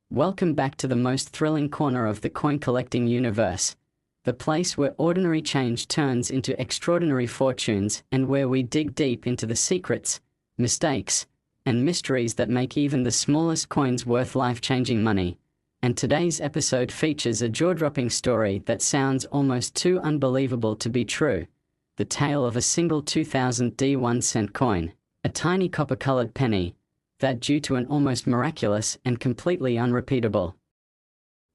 Welcome back to the most thrilling corner of the coin collecting universe, the place where ordinary change turns into extraordinary fortunes and where we dig deep into the secrets, mistakes, and mysteries that make even the smallest coins worth life-changing money. And today's episode features a jaw-dropping story that sounds almost too unbelievable to be true. The tale of a single 2000 D1-cent coin, a tiny copper-colored penny, that due to an almost miraculous and completely unrepeatable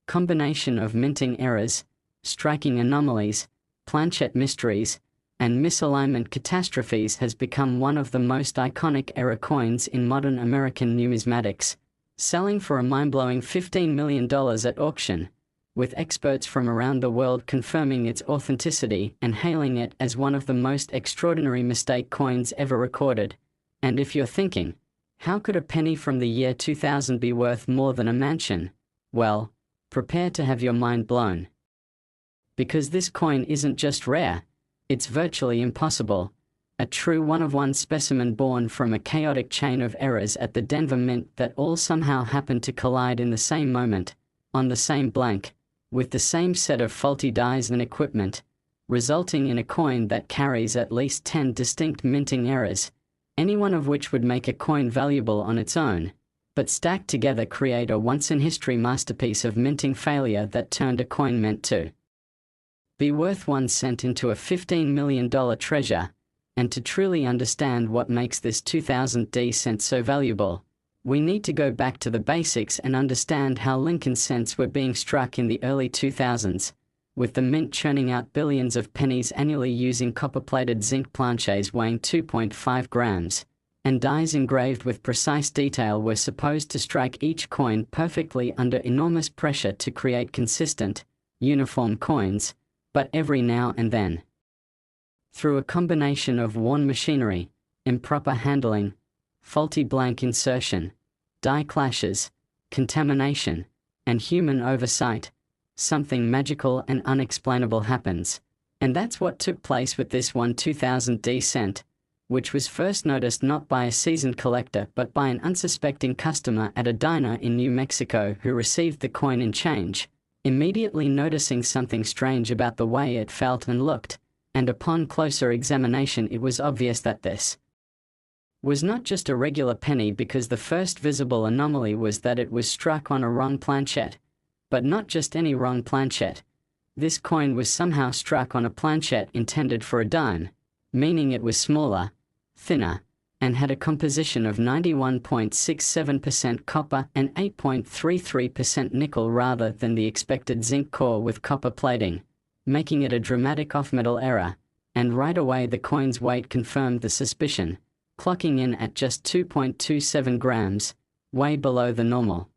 combination of minting errors, striking anomalies, planchette mysteries, and misalignment catastrophes has become one of the most iconic error coins in modern American numismatics, selling for a mind-blowing $15 million at auction, with experts from around the world confirming its authenticity and hailing it as one of the most extraordinary mistake coins ever recorded. And if you're thinking, how could a penny from the year 2000 be worth more than a mansion? Well, prepare to have your mind blown. Because this coin isn't just rare, it's virtually impossible. A true one-of-one specimen born from a chaotic chain of errors at the Denver Mint that all somehow happened to collide in the same moment, on the same blank, with the same set of faulty dies and equipment, resulting in a coin that carries at least 10 distinct minting errors, any one of which would make a coin valuable on its own, but stacked together create a once-in-history masterpiece of minting failure that turned a coin meant to be worth 1 cent into a $15 million treasure. And to truly understand what makes this 2000 D-cent so valuable, we need to go back to the basics and understand how Lincoln cents were being struck in the early 2000s, with the mint churning out billions of pennies annually using copper-plated zinc planchets weighing 2.5 grams, and dies engraved with precise detail were supposed to strike each coin perfectly under enormous pressure to create consistent, uniform coins, but every now and then, through a combination of worn machinery, improper handling, faulty blank insertion, die clashes, contamination, and human oversight, something magical and unexplainable happens. And that's what took place with this 2000 D-cent, which was first noticed not by a seasoned collector but by an unsuspecting customer at a diner in New Mexico who received the coin in change, immediately noticing something strange about the way it felt and looked. And upon closer examination it was obvious that this was not just a regular penny, because the first visible anomaly was that it was struck on a wrong planchette. But not just any wrong planchette. This coin was somehow struck on a planchette intended for a dime, meaning it was smaller, thinner, and had a composition of 91.67% copper and 8.33% nickel rather than the expected zinc core with copper plating, making it a dramatic off-metal error, and right away the coin's weight confirmed the suspicion, clocking in at just 2.27 grams, way below the normal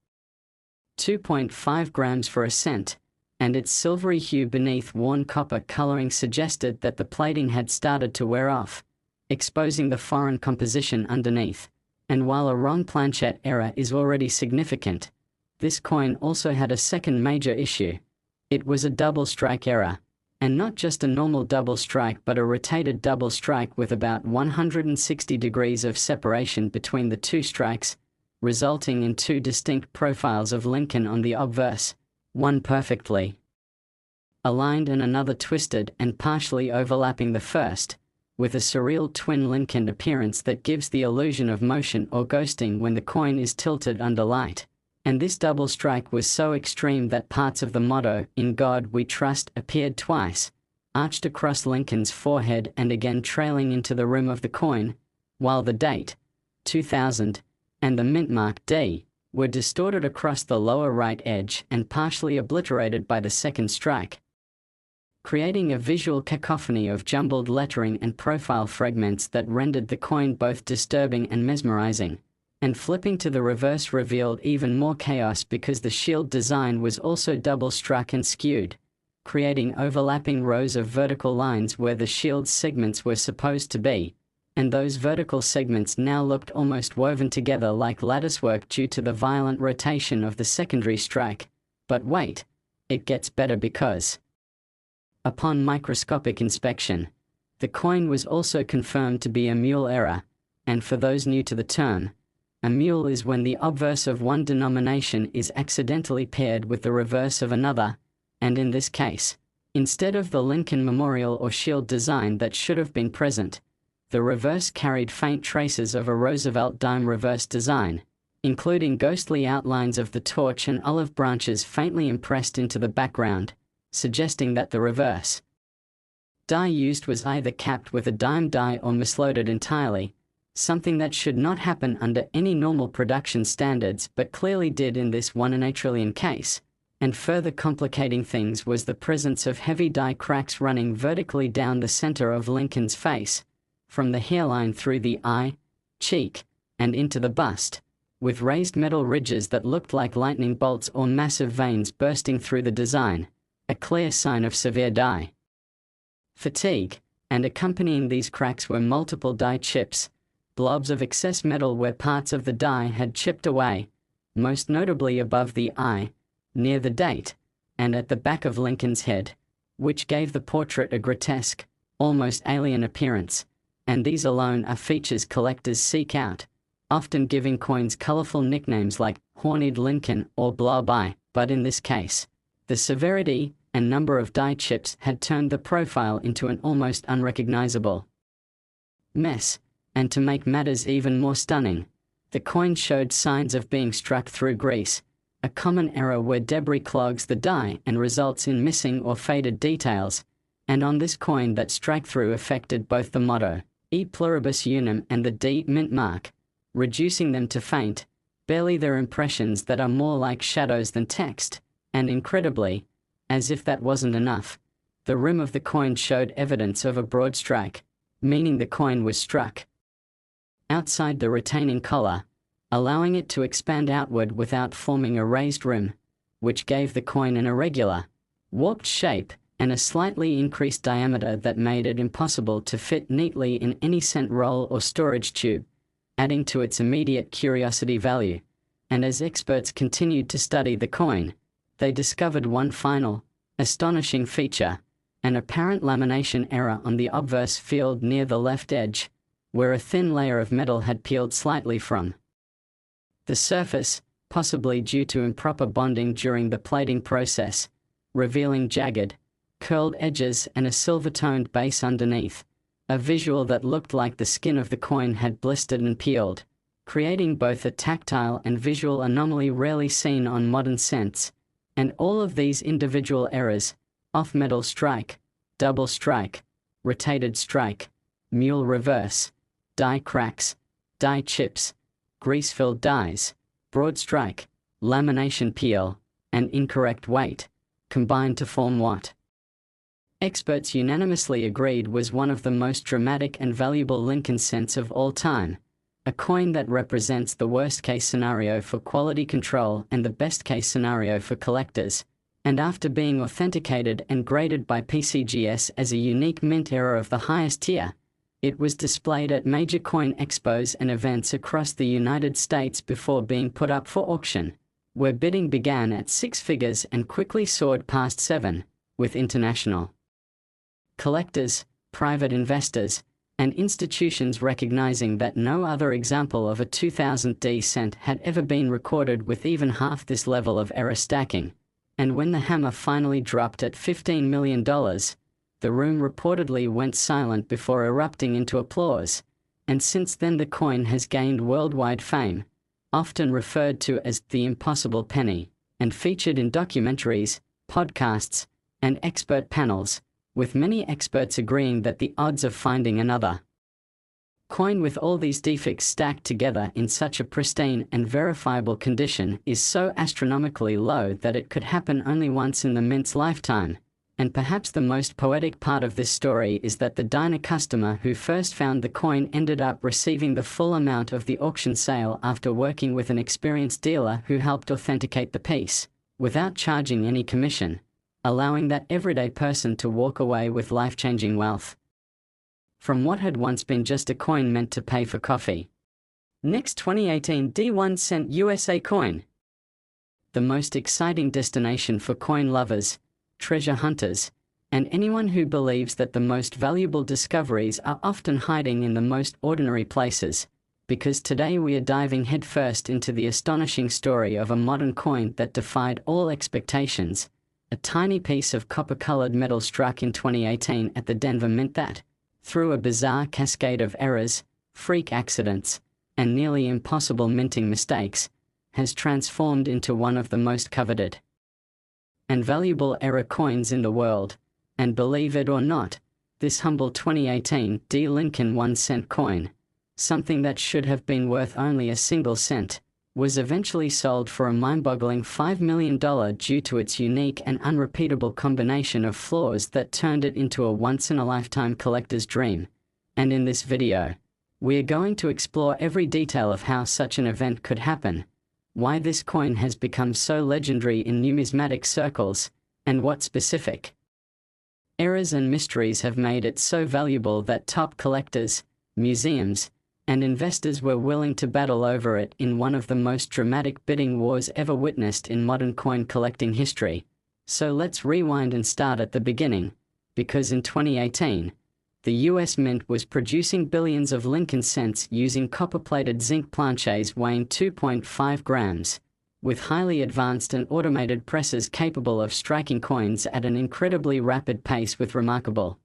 2.5 grams for a cent, and its silvery hue beneath worn copper coloring suggested that the plating had started to wear off, exposing the foreign composition underneath. And while a wrong planchette error is already significant, this coin also had a second major issue. It was a double strike error, and not just a normal double strike but a rotated double strike with about 160 degrees of separation between the two strikes, resulting in two distinct profiles of Lincoln on the obverse, one perfectly aligned and another twisted and partially overlapping the first, with a surreal twin Lincoln appearance that gives the illusion of motion or ghosting when the coin is tilted under light. And this double strike was so extreme that parts of the motto, "In God We Trust," appeared twice, arched across Lincoln's forehead and again trailing into the rim of the coin, while the date, 2000, and the mint mark D, were distorted across the lower right edge and partially obliterated by the second strike, creating a visual cacophony of jumbled lettering and profile fragments that rendered the coin both disturbing and mesmerizing. And flipping to the reverse revealed even more chaos because the shield design was also double struck and skewed, creating overlapping rows of vertical lines where the shield's segments were supposed to be, and those vertical segments now looked almost woven together like latticework due to the violent rotation of the secondary strike. But wait, it gets better, because upon microscopic inspection, the coin was also confirmed to be a mule error, and for those new to the term, A mule is when the obverse of one denomination is accidentally paired with the reverse of another, and in this case, instead of the Lincoln Memorial or Shield design that should have been present, the reverse carried faint traces of a Roosevelt dime reverse design, including ghostly outlines of the torch and olive branches faintly impressed into the background, suggesting that the reverse die used was either capped with a dime die or misloaded entirely, something that should not happen under any normal production standards but clearly did in this 1 in a trillion case. And further complicating things was the presence of heavy die cracks running vertically down the center of Lincoln's face, from the hairline through the eye, cheek, and into the bust, with raised metal ridges that looked like lightning bolts or massive veins bursting through the design, a clear sign of severe die fatigue, and accompanying these cracks were multiple die chips, blobs of excess metal where parts of the die had chipped away, most notably above the eye, near the date, and at the back of Lincoln's head, which gave the portrait a grotesque, almost alien appearance, and these alone are features collectors seek out, often giving coins colorful nicknames like Horned Lincoln or Blob Eye, but in this case, the severity and number of die chips had turned the profile into an almost unrecognizable mess, and to make matters even more stunning, the coin showed signs of being struck through grease, a common error where debris clogs the die and results in missing or faded details, and on this coin that strike-through affected both the motto, E pluribus unum, and the D mint mark, reducing them to faint, barely their impressions that are more like shadows than text, and incredibly, as if that wasn't enough, the rim of the coin showed evidence of a broad strike, meaning the coin was struck outside the retaining collar, allowing it to expand outward without forming a raised rim, which gave the coin an irregular, warped shape and a slightly increased diameter that made it impossible to fit neatly in any cent roll or storage tube, adding to its immediate curiosity value. And as experts continued to study the coin, they discovered one final, astonishing feature, an apparent lamination error on the obverse field near the left edge, where a thin layer of metal had peeled slightly from the surface, possibly due to improper bonding during the plating process, revealing jagged, curled edges and a silver-toned base underneath, a visual that looked like the skin of the coin had blistered and peeled, creating both a tactile and visual anomaly rarely seen on modern cents. And all of these individual errors, off-metal strike, double strike, rotated strike, mule reverse, die cracks, die chips, grease-filled dies, broad strike, lamination peel, and incorrect weight, combined to form what experts unanimously agreed was one of the most dramatic and valuable Lincoln cents of all time, a coin that represents the worst-case scenario for quality control and the best-case scenario for collectors, and after being authenticated and graded by PCGS as a unique mint error of the highest tier, it was displayed at major coin expos and events across the United States before being put up for auction, where bidding began at 6 figures and quickly soared past 7, with international collectors, private investors, and institutions recognizing that no other example of a 2000 D cent had ever been recorded with even half this level of error stacking. And when the hammer finally dropped at $15 million, the room reportedly went silent before erupting into applause, and since then the coin has gained worldwide fame, often referred to as the impossible penny, and featured in documentaries, podcasts, and expert panels, with many experts agreeing that the odds of finding another coin with all these defects stacked together in such a pristine and verifiable condition is so astronomically low that it could happen only once in the mint's lifetime. And perhaps the most poetic part of this story is that the diner customer who first found the coin ended up receiving the full amount of the auction sale after working with an experienced dealer who helped authenticate the piece, without charging any commission, allowing that everyday person to walk away with life-changing wealth from what had once been just a coin meant to pay for coffee. Next, 2018 D1 cent USA coin. The most exciting destination for coin lovers, treasure hunters, and anyone who believes that the most valuable discoveries are often hiding in the most ordinary places, because today we are diving headfirst into the astonishing story of a modern coin that defied all expectations, a tiny piece of copper-colored metal struck in 2018 at the Denver Mint that, through a bizarre cascade of errors, freak accidents, and nearly impossible minting mistakes, has transformed into one of the most coveted and valuable error coins in the world. And believe it or not, this humble 2018 D. Lincoln 1-cent coin, something that should have been worth only a single cent, was eventually sold for a mind-boggling $5 million due to its unique and unrepeatable combination of flaws that turned it into a once-in-a-lifetime collector's dream. And in this video, we are going to explore every detail of how such an event could happen, why this coin has become so legendary in numismatic circles, and what specific errors and mysteries have made it so valuable that top collectors, museums, and investors were willing to battle over it in one of the most dramatic bidding wars ever witnessed in modern coin collecting history. So let's rewind and start at the beginning, because in 2018, the US Mint was producing billions of Lincoln cents using copper-plated zinc planchets weighing 2.5 grams, with highly advanced and automated presses capable of striking coins at an incredibly rapid pace with remarkable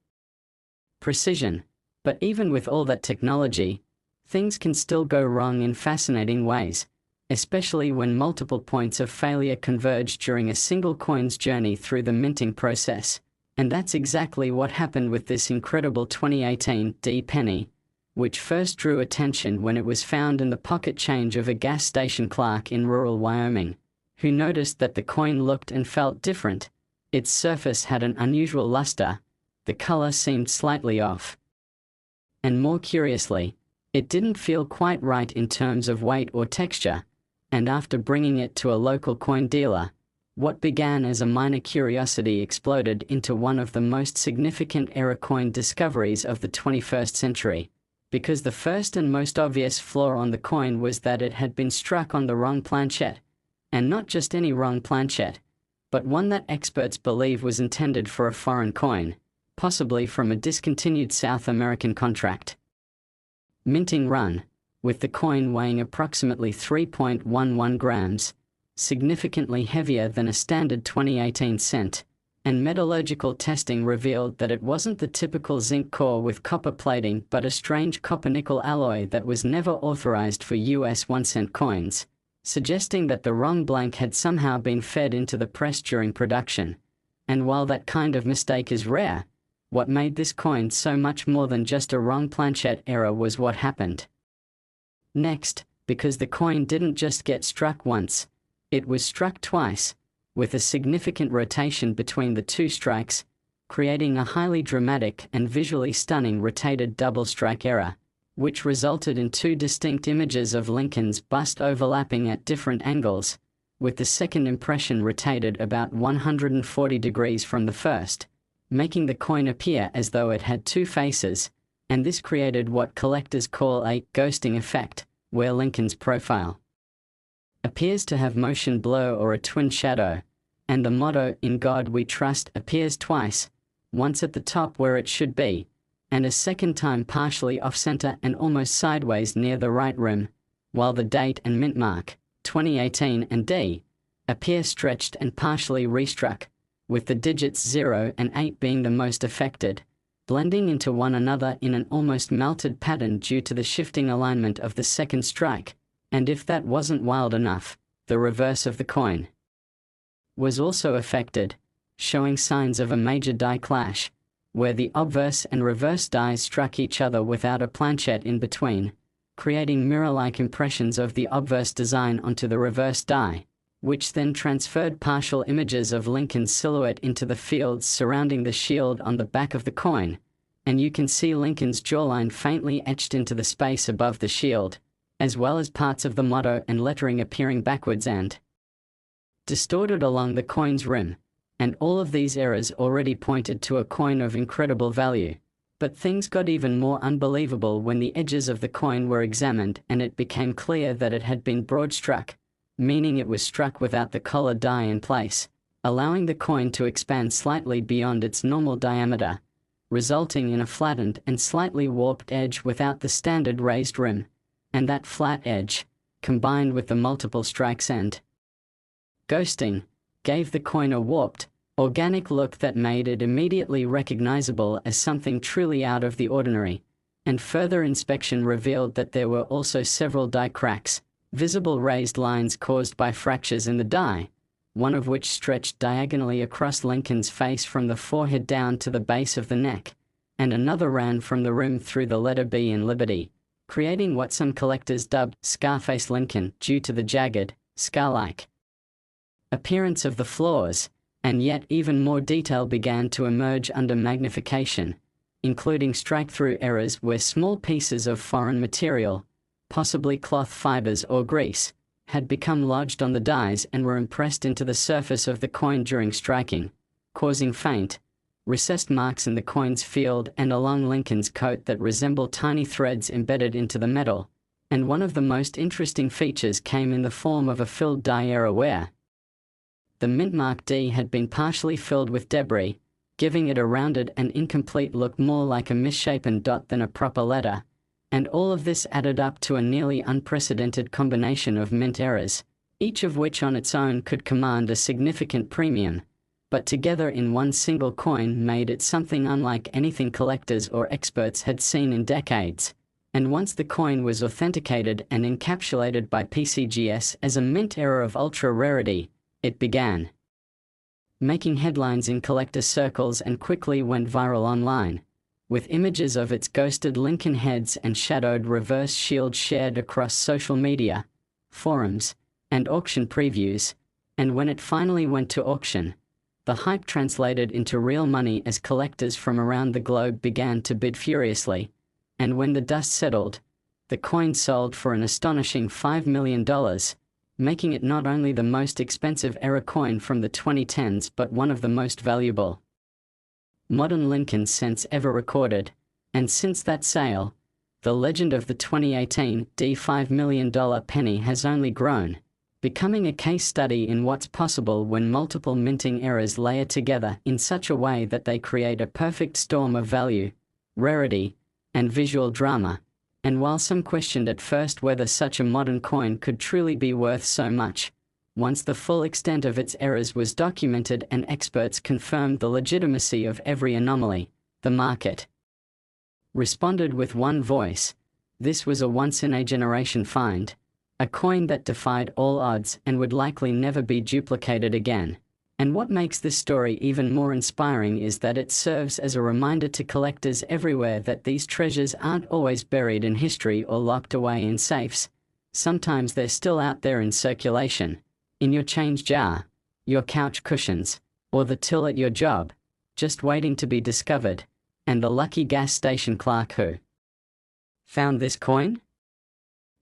precision. But even with all that technology, things can still go wrong in fascinating ways, especially when multiple points of failure converge during a single coin's journey through the minting process. And that's exactly what happened with this incredible 2018 D penny, which first drew attention when it was found in the pocket change of a gas station clerk in rural Wyoming, who noticed that the coin looked and felt different. Its surface had an unusual luster, the color seemed slightly off, and more curiously, it didn't feel quite right in terms of weight or texture. And after bringing it to a local coin dealer, what began as a minor curiosity exploded into one of the most significant error coin discoveries of the 21st century. Because the first and most obvious flaw on the coin was that it had been struck on the wrong planchette. And not just any wrong planchette, but one that experts believe was intended for a foreign coin, possibly from a discontinued South American contract minting run, with the coin weighing approximately 3.11 grams, significantly heavier than a standard 2018 cent, and metallurgical testing revealed that it wasn't the typical zinc core with copper plating but a strange copper-nickel alloy that was never authorized for US 1-cent coins, suggesting that the wrong blank had somehow been fed into the press during production. And while that kind of mistake is rare, what made this coin so much more than just a wrong planchette error was what happened next, because the coin didn't just get struck once, it was struck twice, with a significant rotation between the two strikes, creating a highly dramatic and visually stunning rotated double strike error, which resulted in two distinct images of Lincoln's bust overlapping at different angles, with the second impression rotated about 140 degrees from the first, making the coin appear as though it had two faces, and this created what collectors call a ghosting effect, where Lincoln's profile appears to have motion blur or a twin shadow, and the motto "In God We Trust" appears twice, once at the top where it should be, and a second time partially off-center and almost sideways near the right rim, while the date and mint mark, 2018 and D, appear stretched and partially restruck, with the digits 0 and 8 being the most affected, blending into one another in an almost melted pattern due to the shifting alignment of the second strike. And if that wasn't wild enough, the reverse of the coin was also affected, showing signs of a major die clash, where the obverse and reverse dies struck each other without a planchette in between, creating mirror-like impressions of the obverse design onto the reverse die, which then transferred partial images of Lincoln's silhouette into the fields surrounding the shield on the back of the coin, and you can see Lincoln's jawline faintly etched into the space above the shield, as well as parts of the motto and lettering appearing backwards and distorted along the coin's rim. And all of these errors already pointed to a coin of incredible value. But things got even more unbelievable when the edges of the coin were examined and it became clear that it had been broad struck, meaning it was struck without the collar die in place, allowing the coin to expand slightly beyond its normal diameter, resulting in a flattened and slightly warped edge without the standard raised rim. and that flat edge, combined with the multiple strikes and ghosting, gave the coin a warped, organic look that made it immediately recognizable as something truly out of the ordinary, and further inspection revealed that there were also several die cracks, visible raised lines caused by fractures in the die, one of which stretched diagonally across Lincoln's face from the forehead down to the base of the neck, and another ran from the rim through the letter B in Liberty, creating what some collectors dubbed Scarface Lincoln due to the jagged, scar-like appearance of the flaws, and yet even more detail began to emerge under magnification, including strike-through errors where small pieces of foreign material, possibly cloth fibers or grease, had become lodged on the dies and were impressed into the surface of the coin during striking, causing faint, recessed marks in the coin's field and along Lincoln's coat that resemble tiny threads embedded into the metal, and one of the most interesting features came in the form of a filled die error where the mint mark D had been partially filled with debris, giving it a rounded and incomplete look more like a misshapen dot than a proper letter, and all of this added up to a nearly unprecedented combination of mint errors, each of which on its own could command a significant premium, but together in one single coin made it something unlike anything collectors or experts had seen in decades. And once the coin was authenticated and encapsulated by PCGS as a mint error of ultra rarity, it began making headlines in collector circles and quickly went viral online, with images of its ghosted Lincoln heads and shadowed reverse shield shared across social media, forums, and auction previews, and when it finally went to auction, the hype translated into real money as collectors from around the globe began to bid furiously, and when the dust settled, the coin sold for an astonishing $5 million, making it not only the most expensive error coin from the 2010s but one of the most valuable modern Lincoln cents ever recorded, and since that sale, the legend of the 2018 $5 million penny has only grown, becoming a case study in what's possible when multiple minting errors layer together in such a way that they create a perfect storm of value, rarity, and visual drama. And while some questioned at first whether such a modern coin could truly be worth so much, once the full extent of its errors was documented and experts confirmed the legitimacy of every anomaly, the market responded with one voice: this was a once-in-a-generation find, a coin that defied all odds and would likely never be duplicated again. And what makes this story even more inspiring is that it serves as a reminder to collectors everywhere that these treasures aren't always buried in history or locked away in safes. Sometimes they're still out there in circulation, in your change jar, your couch cushions, or the till at your job, just waiting to be discovered. And the lucky gas station clerk who found this coin?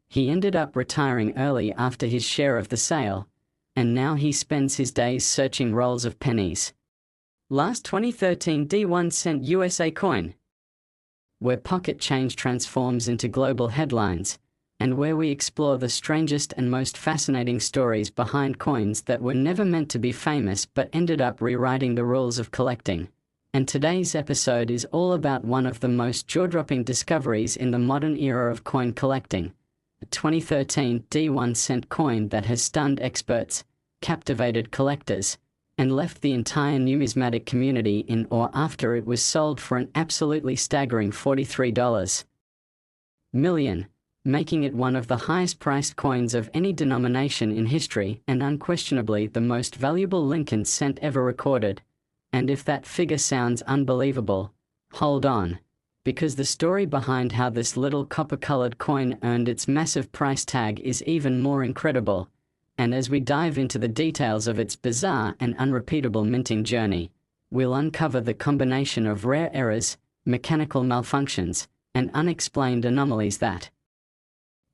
He ended up retiring early after his share of the sale, and now he spends his days searching rolls of pennies. Last 2013 D1 cent USA coin, where pocket change transforms into global headlines, and where we explore the strangest and most fascinating stories behind coins that were never meant to be famous but ended up rewriting the rules of collecting. And today's episode is all about one of the most jaw-dropping discoveries in the modern era of coin collecting, a 2013 D1 cent coin that has stunned experts, captivated collectors, and left the entire numismatic community in awe after it was sold for an absolutely staggering $43 million, making it one of the highest-priced coins of any denomination in history and unquestionably the most valuable Lincoln cent ever recorded. And if that figure sounds unbelievable, hold on, because the story behind how this little copper-colored coin earned its massive price tag is even more incredible. And as we dive into the details of its bizarre and unrepeatable minting journey, we'll uncover the combination of rare errors, mechanical malfunctions, and unexplained anomalies that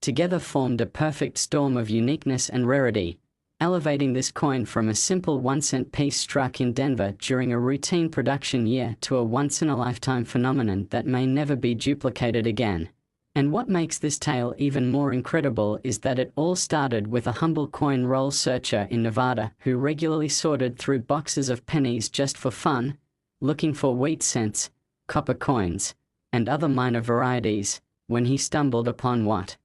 together formed a perfect storm of uniqueness and rarity, elevating this coin from a simple 1-cent piece struck in Denver during a routine production year to a once-in-a-lifetime phenomenon that may never be duplicated again. And what makes this tale even more incredible is that it all started with a humble coin roll searcher in Nevada who regularly sorted through boxes of pennies just for fun, looking for wheat cents, copper coins, and other minor varieties, when he stumbled upon what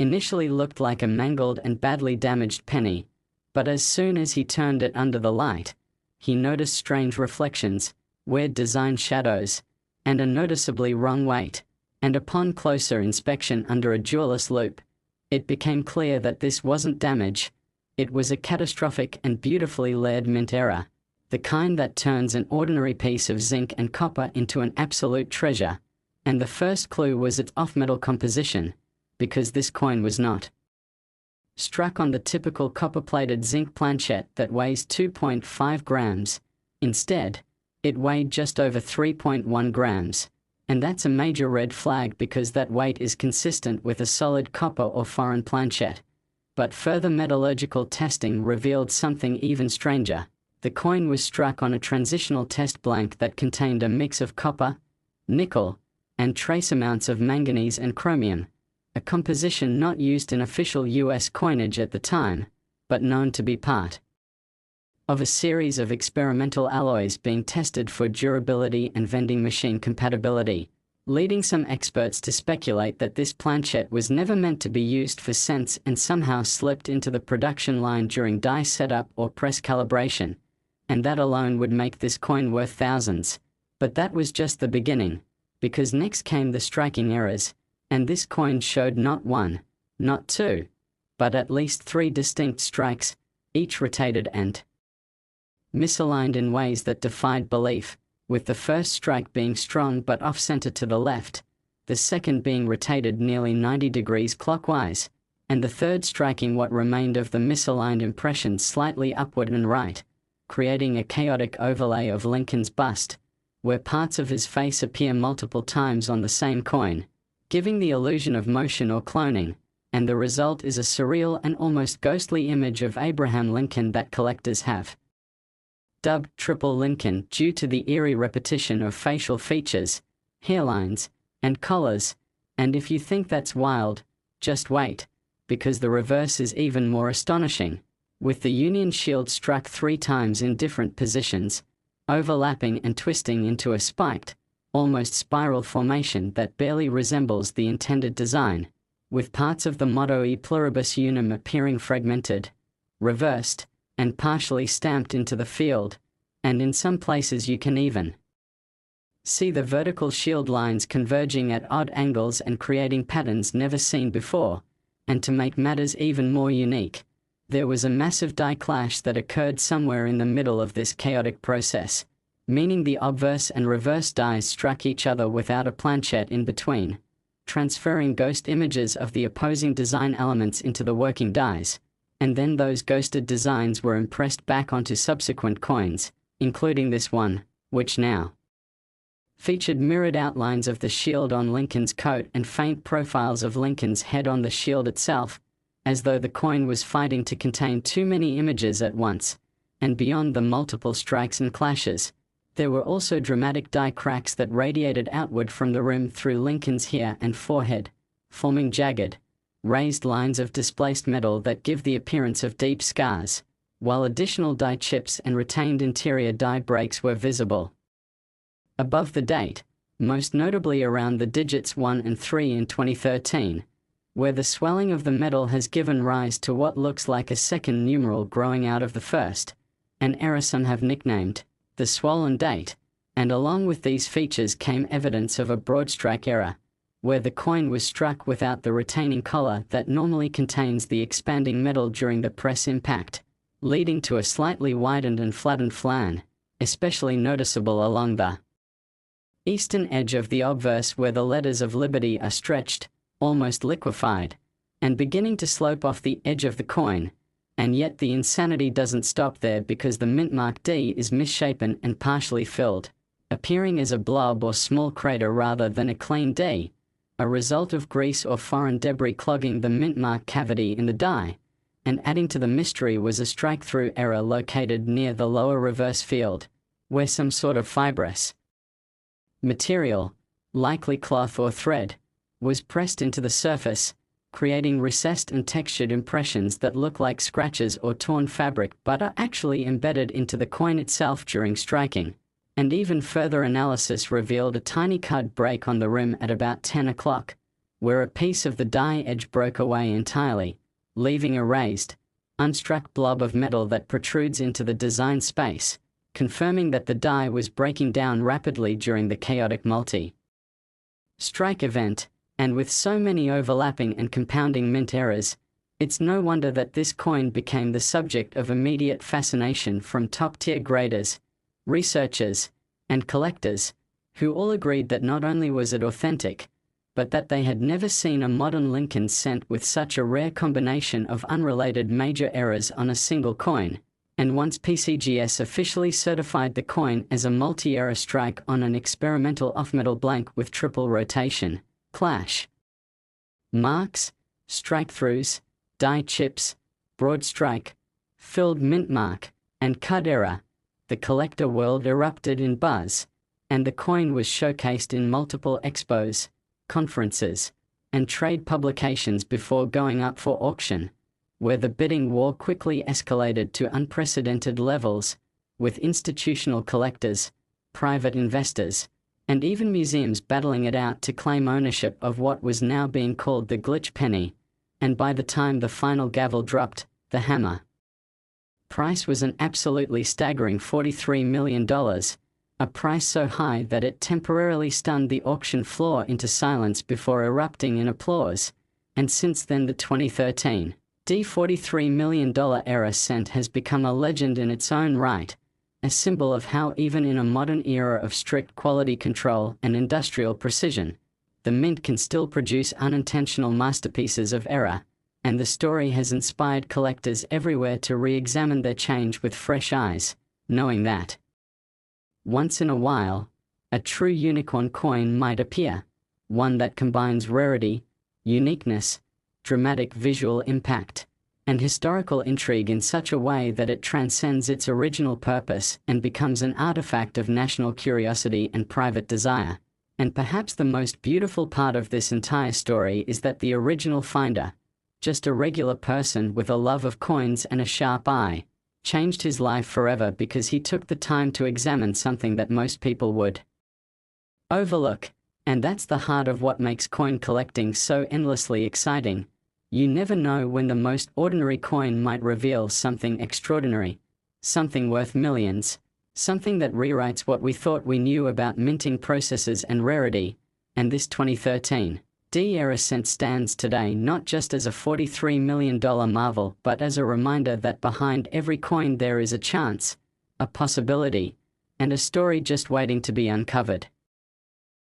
initially looked like a mangled and badly damaged penny, but as soon as he turned it under the light, he noticed strange reflections, weird design shadows, and a noticeably wrong weight, and upon closer inspection under a jeweller's loupe, it became clear that this wasn't damage, it was a catastrophic and beautifully layered mint error, the kind that turns an ordinary piece of zinc and copper into an absolute treasure, and the first clue was its off-metal composition, because this coin was not struck on the typical copper-plated zinc planchet that weighs 2.5 grams. Instead, it weighed just over 3.1 grams, and that's a major red flag because that weight is consistent with a solid copper or foreign planchet. But further metallurgical testing revealed something even stranger. The coin was struck on a transitional test blank that contained a mix of copper, nickel, and trace amounts of manganese and chromium, a composition not used in official US coinage at the time, but known to be part of a series of experimental alloys being tested for durability and vending machine compatibility, leading some experts to speculate that this planchet was never meant to be used for cents and somehow slipped into the production line during die setup or press calibration, and that alone would make this coin worth thousands. But that was just the beginning, because next came the striking errors, and this coin showed not one, not two, but at least 3 distinct strikes, each rotated and misaligned in ways that defied belief, with the first strike being strong but off-center to the left, the second being rotated nearly 90 degrees clockwise, and the third striking what remained of the misaligned impressions slightly upward and right, creating a chaotic overlay of Lincoln's bust, where parts of his face appear multiple times on the same coin, giving the illusion of motion or cloning, and the result is a surreal and almost ghostly image of Abraham Lincoln that collectors have dubbed Triple Lincoln due to the eerie repetition of facial features, hairlines, and collars, and if you think that's wild, just wait, because the reverse is even more astonishing, with the Union shield struck 3 times in different positions, overlapping and twisting into a spiked, almost spiral formation that barely resembles the intended design, with parts of the motto E pluribus unum appearing fragmented, reversed, and partially stamped into the field, and in some places you can even see the vertical shield lines converging at odd angles and creating patterns never seen before, and to make matters even more unique, there was a massive die clash that occurred somewhere in the middle of this chaotic process, meaning the obverse and reverse dies struck each other without a planchet in between, transferring ghost images of the opposing design elements into the working dies, and then those ghosted designs were impressed back onto subsequent coins, including this one, which now featured mirrored outlines of the shield on Lincoln's coat and faint profiles of Lincoln's head on the shield itself, as though the coin was fighting to contain too many images at once. And beyond the multiple strikes and clashes, there were also dramatic die cracks that radiated outward from the rim through Lincoln's hair and forehead, forming jagged, raised lines of displaced metal that give the appearance of deep scars, while additional die chips and retained interior die breaks were visible above the date, most notably around the digits 1 and 3 in 2013, where the swelling of the metal has given rise to what looks like a second numeral growing out of the first, an error some have nicknamed the swollen date, and along with these features came evidence of a broad strike error, where the coin was struck without the retaining collar that normally contains the expanding metal during the press impact, leading to a slightly widened and flattened flan, especially noticeable along the eastern edge of the obverse where the letters of liberty are stretched, almost liquefied, and beginning to slope off the edge of the coin. And yet the insanity doesn't stop there because the mint mark D is misshapen and partially filled, appearing as a blob or small crater rather than a clean D, a result of grease or foreign debris clogging the mint mark cavity in the die. And adding to the mystery was a strike-through error located near the lower reverse field, where some sort of fibrous material, likely cloth or thread, was pressed into the surface, creating recessed and textured impressions that look like scratches or torn fabric but are actually embedded into the coin itself during striking. And even further analysis revealed a tiny cut break on the rim at about 10 o'clock, where a piece of the die edge broke away entirely, leaving a raised, unstruck blob of metal that protrudes into the design space, confirming that the die was breaking down rapidly during the chaotic multi-strike event, and with so many overlapping and compounding mint errors, it's no wonder that this coin became the subject of immediate fascination from top-tier graders, researchers, and collectors, who all agreed that not only was it authentic, but that they had never seen a modern Lincoln cent with such a rare combination of unrelated major errors on a single coin. And once PCGS officially certified the coin as a multi-error strike on an experimental off-metal blank with triple rotation, clash marks, strike-throughs, die chips, broad strike, filled mint mark, and cut error, the collector world erupted in buzz, and the coin was showcased in multiple expos, conferences, and trade publications before going up for auction, where the bidding war quickly escalated to unprecedented levels, with institutional collectors, private investors, and even museums battling it out to claim ownership of what was now being called the glitch penny, and by the time the final gavel dropped, the hammer price was an absolutely staggering $43 million, a price so high that it temporarily stunned the auction floor into silence before erupting in applause, and since then the 2013 $43 million error cent has become a legend in its own right, a symbol of how even in a modern era of strict quality control and industrial precision, the mint can still produce unintentional masterpieces of error, and the story has inspired collectors everywhere to re-examine their change with fresh eyes, knowing that once in a while, a true unicorn coin might appear, one that combines rarity, uniqueness, dramatic visual impact, and historical intrigue in such a way that it transcends its original purpose and becomes an artifact of national curiosity and private desire. And perhaps the most beautiful part of this entire story is that the original finder, just a regular person with a love of coins and a sharp eye, changed his life forever because he took the time to examine something that most people would overlook. And that's the heart of what makes coin collecting so endlessly exciting. You never know when the most ordinary coin might reveal something extraordinary, something worth millions, something that rewrites what we thought we knew about minting processes and rarity. And this 2013 era cent stands today not just as a $43 million marvel, but as a reminder that behind every coin there is a chance, a possibility, and a story just waiting to be uncovered.